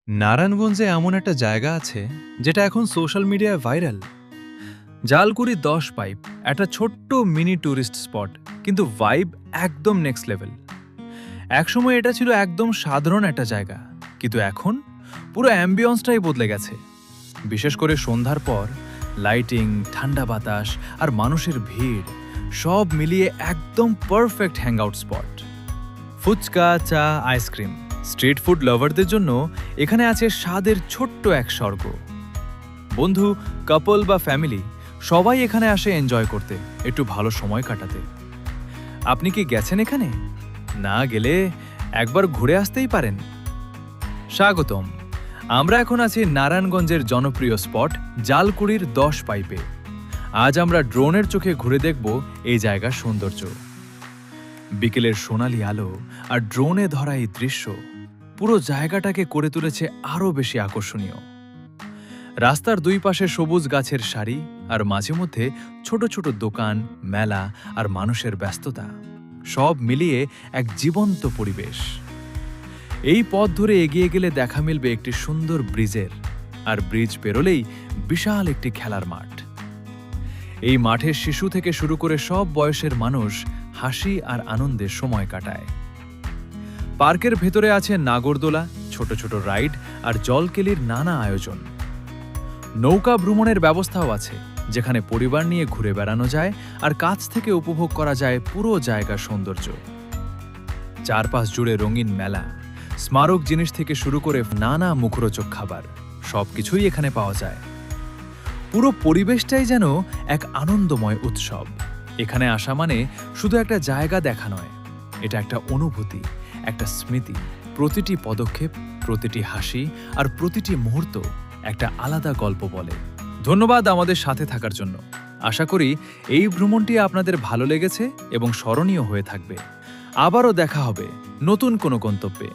নারায়ণগঞ্জে এমন একটা জায়গা আছে যেটা এখন সোশ্যাল মিডিয়ায় ভাইরাল। জালকুড়ি ১০ পাইপ, একটা ছোট্ট মিনি ট্যুরিস্ট স্পট, কিন্তু ভাইব একদম নেক্সট লেভেল। একসময় এটা ছিল একদম সাধারণ একটা জায়গা, কিন্তু এখন পুরো অ্যাম্বিয়ন্সটাই বদলে গেছে। বিশেষ করে সন্ধ্যার পর লাইটিং, ঠান্ডা বাতাস আর মানুষের ভিড় সব মিলিয়ে একদম পারফেক্ট হ্যাংআউট স্পট। ফুচকা, চা, আইসক্রিম, স্ট্রিট ফুড লাভারদের জন্য এখানে আছে স্বাদের ছোট্ট এক স্বর্গ। বন্ধু, কাপল বা ফ্যামিলি সবাই এখানে আসে এনজয় করতে, একটু ভালো সময় কাটাতে। আপনি কি গেছেন এখানে? না গেলে একবার ঘুরে আসতেই পারেন। স্বাগতম। আমরা এখন আছি নারায়ণগঞ্জের জনপ্রিয় স্পট জালকুড়ির ১০ পাইপে। আজ আমরা ড্রোনের চোখে ঘুরে দেখব এই জায়গার সৌন্দর্য। বিকেলের সোনালি আলো আর ড্রোনে ধরা এই দৃশ্য পুরো জায়গাটাকে করে তুলেছে আরও বেশি আকর্ষণীয়। রাস্তার দুই পাশে সবুজ গাছের সারি, আর মাঝে মধ্যে ছোট ছোট দোকান, মেলা আর মানুষের ব্যস্ততা, সব মিলিয়ে এক জীবন্ত পরিবেশ। এই পথ ধরে এগিয়ে গেলে দেখা মিলবে একটি সুন্দর ব্রিজের, আর ব্রিজ পেরোলেই বিশাল একটি খেলার মাঠ। এই মাঠে শিশু থেকে শুরু করে সব বয়সের মানুষ হাসি আর আনন্দে সময় কাটায়। পার্কের ভেতরে আছে নাগরদোলা, ছোট ছোট রাইড আর জলকেলির নানা আয়োজন। নৌকা ভ্রমণের ব্যবস্থাও আছে, যেখানে পরিবার নিয়ে ঘুরে বেড়ানো যায় আর কাছ থেকে উপভোগ করা যায় পুরো জায়গার সৌন্দর্য। চারপাশ জুড়ে রঙিন মেলা, স্মারক জিনিস থেকে শুরু করে নানা মুখরোচক খাবার, সবকিছুই এখানে পাওয়া যায়। পুরো পরিবেশটাই যেন এক আনন্দময় উৎসব। এখানে আসা মানে শুধু একটা জায়গা দেখা নয়, এটা একটা অনুভূতি, একটা স্মৃতি। প্রতিটি পদক্ষেপ, প্রতিটি হাসি আর প্রতিটি মুহূর্ত একটা আলাদা গল্প বলে। ধন্যবাদ আমাদের সাথে থাকার জন্য। আশা করি এই ভ্রমণটি আপনাদের ভালো লেগেছে এবং স্মরণীয় হয়ে থাকবে। আবারও দেখা হবে নতুন কোনো গন্তব্যে।